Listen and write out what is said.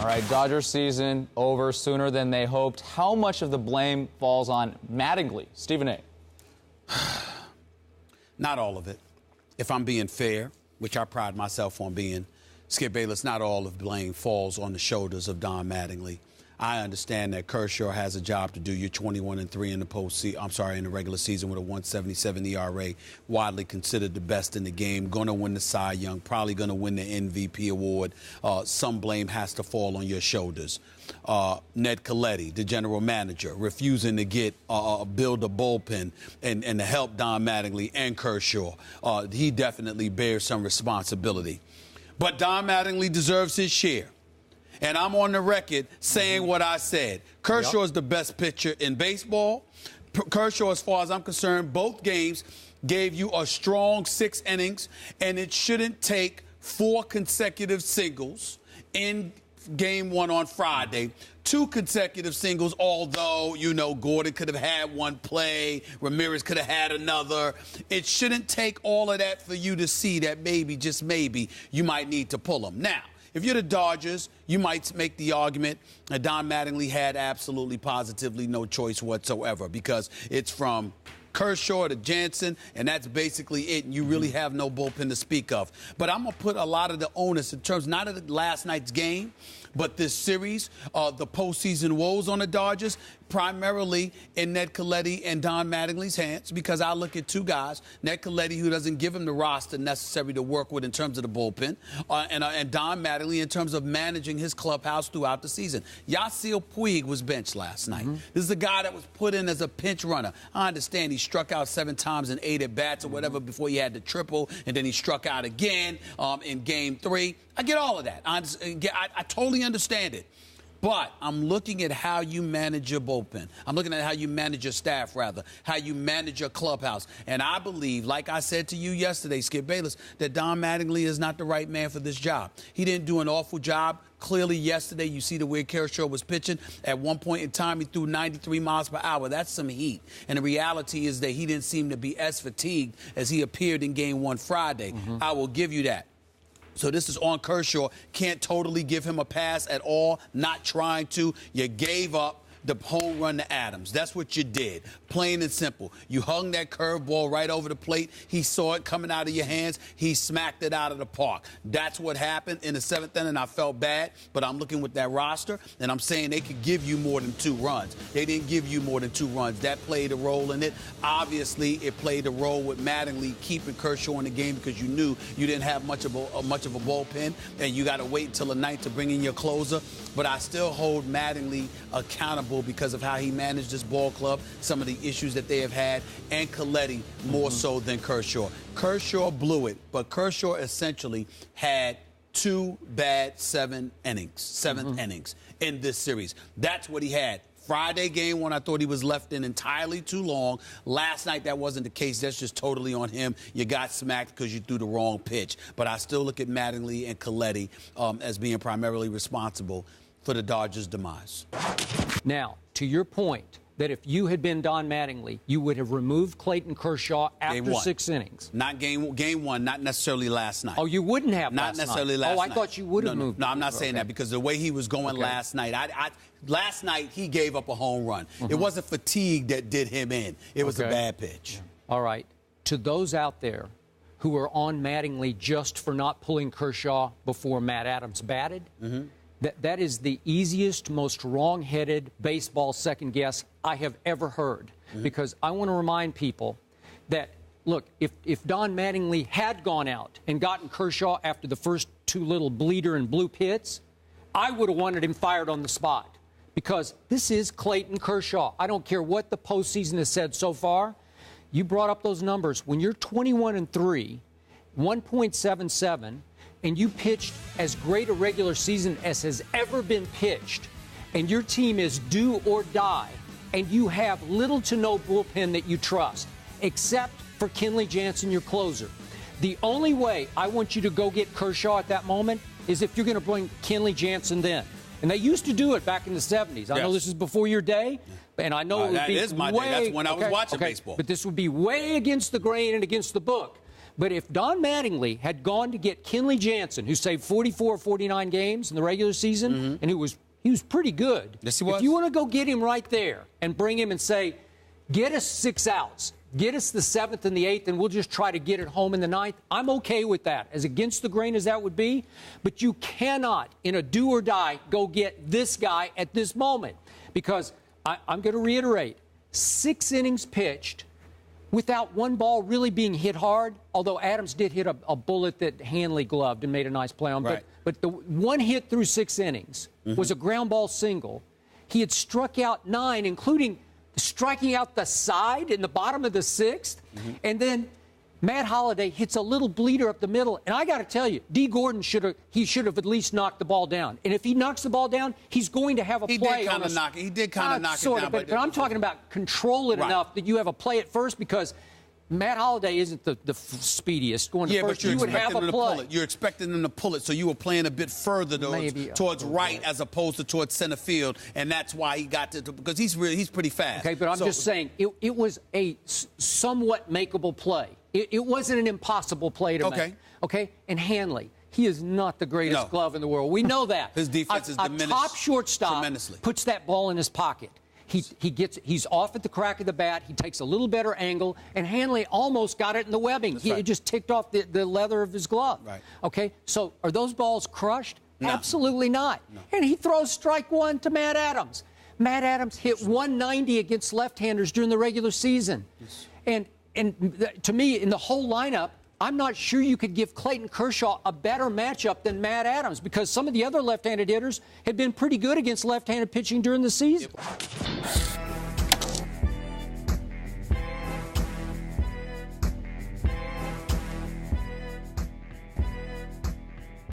right, Dodger season over sooner than they hoped. How much of the blame falls on Mattingly? Stephen A. Not all of it. If I'm being fair, which I pride myself on being, Skip Bayless, not all of the blame falls on the shoulders of Don Mattingly. I understand that Kershaw has a job to do. You're 21-3 in the in the regular season with a 177 ERA, widely considered the best in the game. Going to win the Cy Young, probably going to win the MVP award. Some blame has to fall on your shoulders. Ned Colletti, the general manager, refusing to build a bullpen and to help Don Mattingly and Kershaw. He definitely bears some responsibility. But Don Mattingly deserves his share. And I'm on the record saying what I said. Kershaw is the best pitcher in baseball. Kershaw, as far as I'm concerned, both games gave you a strong 6 innings, and it shouldn't take 4 consecutive singles in Game 1 on Friday. 2 consecutive singles, although, Gordon could have had one play, Ramirez could have had another. It shouldn't take all of that for you to see that maybe, just maybe, you might need to pull them. Now, if you're the Dodgers, you might make the argument that Don Mattingly had absolutely, positively no choice whatsoever because it's from Kershaw to Jansen, and that's basically it. And you really have no bullpen to speak of. But I'm going to put a lot of the onus in terms not of last night's game, but this series, the postseason woes on the Dodgers, primarily in Ned Colletti and Don Mattingly's hands, because I look at 2 guys, Ned Colletti, who doesn't give him the roster necessary to work with in terms of the bullpen, and Don Mattingly in terms of managing his clubhouse throughout the season. Yasiel Puig was benched last night. This is a guy that was put in as a pinch runner. I understand he struck out 7 times in 8 at-bats or whatever before he had the triple, and then he struck out again in Game 3. I get all of that. I totally understand it. But I'm looking at how you manage your bullpen. I'm looking at how you manage your staff, rather, how you manage your clubhouse. And I believe, like I said to you yesterday, Skip Bayless, that Don Mattingly is not the right man for this job. He didn't do an awful job. Clearly, yesterday, you see the way Kershaw was pitching. At one point in time, he threw 93 miles per hour. That's some heat. And the reality is that he didn't seem to be as fatigued as he appeared in Game 1 Friday. I will give you that. So this is on Kershaw. Can't totally give him a pass at all. Not trying to. You gave up the home run to Adams. That's what you did. Plain and simple. You hung that curveball right over the plate. He saw it coming out of your hands. He smacked it out of the park. That's what happened in the 7th inning. I felt bad, but I'm looking with that roster, and I'm saying they could give you more than 2 runs. They didn't give you more than 2 runs. That played a role in it. Obviously, it played a role with Mattingly keeping Kershaw in the game because you knew you didn't have much of a bullpen, and you got to wait until the ninth to bring in your closer. But I still hold Mattingly accountable because of how he managed this ball club, some of the issues that they have had, and Colletti more so than Kershaw. Kershaw blew it, but Kershaw essentially had 2 bad 7th innings in this series. That's what he had. Friday Game 1, I thought he was left in entirely too long. Last night, that wasn't the case. That's just totally on him. You got smacked because you threw the wrong pitch. But I still look at Mattingly and Colletti as being primarily responsible for the Dodgers' demise. Now, to your point, that if you had been Don Mattingly, you would have removed Clayton Kershaw after 6 innings. Not game 1, not necessarily last night. Oh, you wouldn't have not necessarily last night. Oh, I thought you would have moved. No, I'm not saying that because the way he was going last night, last night he gave up a home run. It wasn't fatigue that did him in. It was a bad pitch. All right. To those out there who are on Mattingly just for not pulling Kershaw before Matt Adams batted, that is the easiest, most wrong-headed baseball second guess I have ever heard. Because I want to remind people that, look, if Don Mattingly had gone out and gotten Kershaw after the first 2 little bleeder and blue pits, I would have wanted him fired on the spot. Because this is Clayton Kershaw. I don't care what the postseason has said so far. You brought up those numbers. When you're 21-3, 1.77, and you pitched as great a regular season as has ever been pitched, and your team is do or die, and you have little to no bullpen that you trust, except for Kenley Jansen, your closer. The only way I want you to go get Kershaw at that moment is if you're going to bring Kenley Jansen then. And they used to do it back in the 70s. I know this is before your day, and I know it would be that is my day. That's when I was watching baseball. But this would be way against the grain and against the book. But if Don Mattingly had gone to get Kenley Jansen, who saved 44 or 49 games in the regular season, and he was pretty good. Yes, he was. If you want to go get him right there and bring him and say, get us 6 outs, get us the 7th and the 8th, and we'll just try to get it home in the 9th, I'm okay with that, as against the grain as that would be. But you cannot, in a do or die, go get this guy at this moment. Because I'm going to reiterate, 6 innings pitched without one ball really being hit hard, although Adams did hit a bullet that Hanley gloved and made a nice play on. Right. But the one hit through 6 innings was a ground ball single. He had struck out 9, including striking out the side in the bottom of the 6th. And then Matt Holliday hits a little bleeder up the middle. And I got to tell you, D. Gordon should have at least knocked the ball down. And if he knocks the ball down, he's going to have a play. He did kind of knock it down. But I'm talking about control it enough that you have a play at first, because Matt Holliday isn't the speediest going to first. But you would have a play. You're expecting them to pull it, so you were playing a bit further towards right as opposed to towards center field, and that's why he got to, because he's pretty fast. Okay, but I'm just saying it was a somewhat makeable play. It wasn't an impossible play to make. Okay, and Hanley, he is not the greatest glove in the world. We know that. His defense is diminished. A top shortstop puts that ball in his pocket. He's off at the crack of the bat. He takes a little better angle, and Hanley almost got it in the webbing. It just ticked off the leather of his glove. Right. Okay, so are those balls crushed? No. Absolutely not. No. And he throws strike 1 to Matt Adams. Matt Adams hit 190 against left-handers during the regular season. Yes. And to me, in the whole lineup, I'm not sure you could give Clayton Kershaw a better matchup than Matt Adams, because some of the other left-handed hitters had been pretty good against left-handed pitching during the season.